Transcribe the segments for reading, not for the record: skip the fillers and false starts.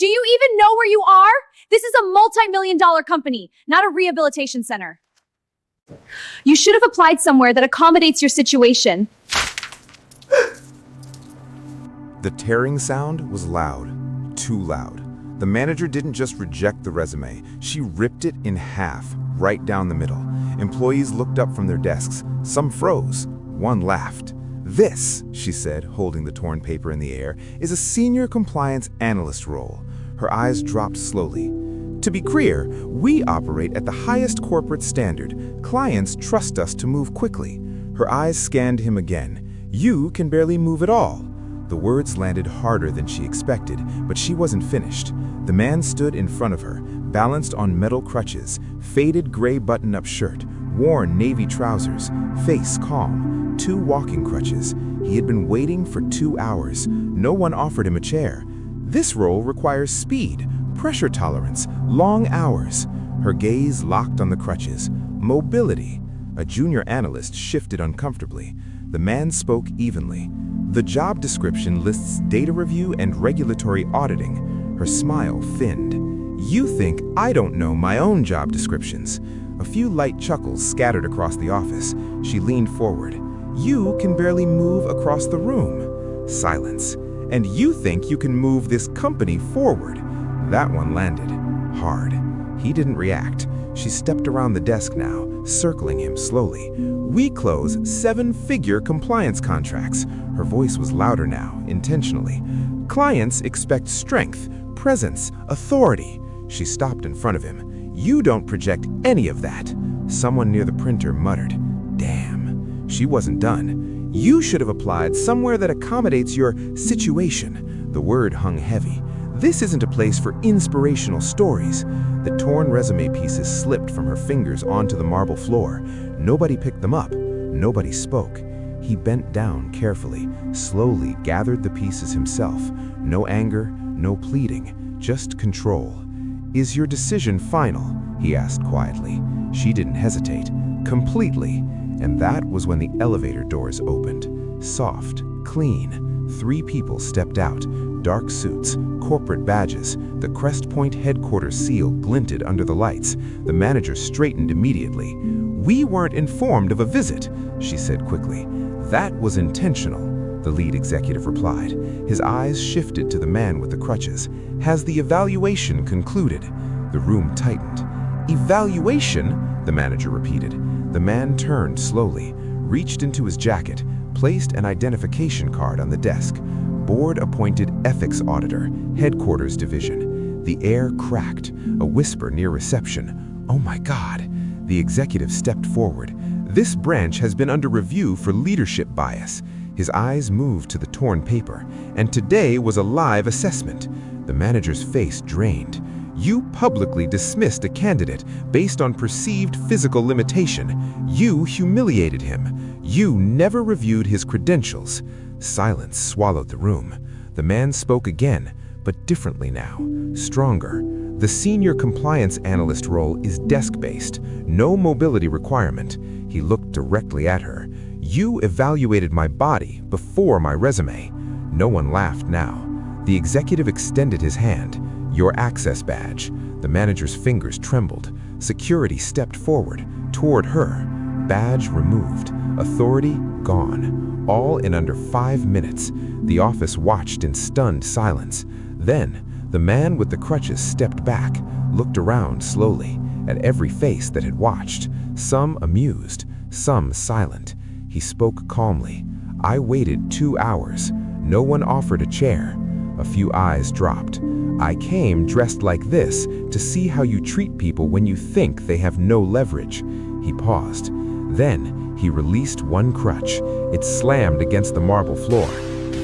Do you even know where you are? This is a multi-million-dollar company, not a rehabilitation center. You should have applied somewhere that accommodates your situation. The tearing sound was loud, too loud. The manager didn't just reject the resume, she ripped it in half, right down the middle. Employees looked up from their desks. Some froze. One laughed. "This," she said, holding the torn paper in the air, "is a senior compliance analyst role." Her eyes dropped slowly. "To be clear, we operate at the highest corporate standard. Clients trust us to move quickly." Her eyes scanned him again. "You can barely move at all." The words landed harder than she expected, but she wasn't finished. The man stood in front of her, balanced on metal crutches, faded gray button-up shirt, worn navy trousers, face calm, 2 walking crutches. He had been waiting for 2 hours. No one offered him a chair. This role requires speed, pressure tolerance, long hours. Her gaze locked on the crutches. Mobility. A junior analyst shifted uncomfortably. The man spoke evenly. "The job description lists data review and regulatory auditing." Her smile thinned. "You think I don't know my own job descriptions?" A few light chuckles scattered across the office. She leaned forward. "You can barely move across the room." Silence. "And you think you can move this company forward?" That one landed hard. He didn't react. She stepped around the desk now, circling him slowly. "We close 7-figure compliance contracts." Her voice was louder now, intentionally. "Clients expect strength, presence, authority." She stopped in front of him. "You don't project any of that." Someone near the printer muttered, "Damn." She wasn't done. "You should have applied somewhere that accommodates your situation." The word hung heavy. "This isn't a place for inspirational stories." The torn resume pieces slipped from her fingers onto the marble floor. Nobody picked them up. Nobody spoke. He bent down carefully, slowly gathered the pieces himself. No anger, no pleading, just control. "Is your decision final?" he asked quietly. She didn't hesitate. "Completely." And that was when the elevator doors opened. Soft, clean. 3 people stepped out. Dark suits, corporate badges. The Crest Point headquarters seal glinted under the lights. The manager straightened immediately. "We weren't informed of a visit," she said quickly. "That was intentional," the lead executive replied. His eyes shifted to the man with the crutches. "Has the evaluation concluded?" The room tightened. "Evaluation?" the manager repeated. The man turned slowly, reached into his jacket, placed an identification card on the desk. "Board-appointed ethics auditor, headquarters division." The air cracked, a whisper near reception. "Oh my God." The executive stepped forward. "This branch has been under review for leadership bias." His eyes moved to the torn paper. "And today was a live assessment." The manager's face drained. "You publicly dismissed a candidate based on perceived physical limitation. You humiliated him. You never reviewed his credentials." Silence swallowed the room. The man spoke again, but differently now, stronger. "The senior compliance analyst role is desk-based, no mobility requirement." He looked directly at her. "You evaluated my body before my resume." No one laughed now. The executive extended his hand. "Your access badge." The manager's fingers trembled. Security stepped forward, toward her. Badge removed. Authority gone. All in under 5 minutes. The office watched in stunned silence. Then, the man with the crutches stepped back, looked around slowly, at every face that had watched, some amused, some silent. He spoke calmly. "I waited 2 hours. No one offered a chair." A few eyes dropped. "I came dressed like this to see how you treat people when you think they have no leverage." He paused. Then, he released one crutch. It slammed against the marble floor.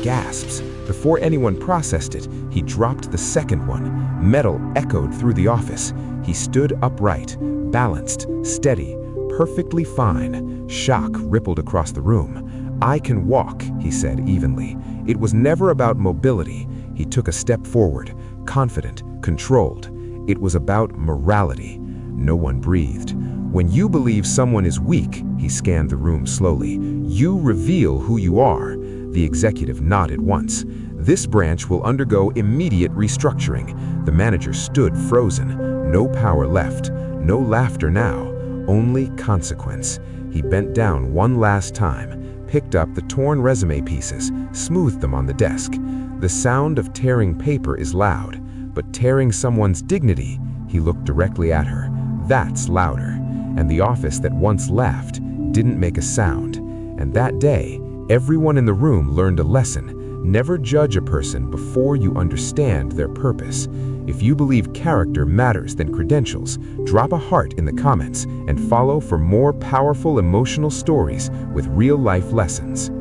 Gasps. Before anyone processed it, he dropped the second one. Metal echoed through the office. He stood upright, balanced, steady, perfectly fine. Shock rippled across the room. "I can walk," he said evenly. It was never about mobility. He took a step forward, confident, controlled. It was about morality. No one breathed. "When you believe someone is weak," he scanned the room slowly, "you reveal who you are." The executive nodded once. This branch will undergo immediate restructuring. The manager stood frozen. No power left. No laughter now. Only consequence. He bent down one last time, picked up the torn resume pieces, smoothed them on the desk. The sound of tearing paper is loud, but tearing someone's dignity, he looked directly at her, that's louder. And the office that once laughed didn't make a sound. And that day, everyone in the room learned a lesson. Never judge a person before you understand their purpose. If you believe character matters than credentials, drop a heart in the comments and follow for more powerful emotional stories with real-life lessons.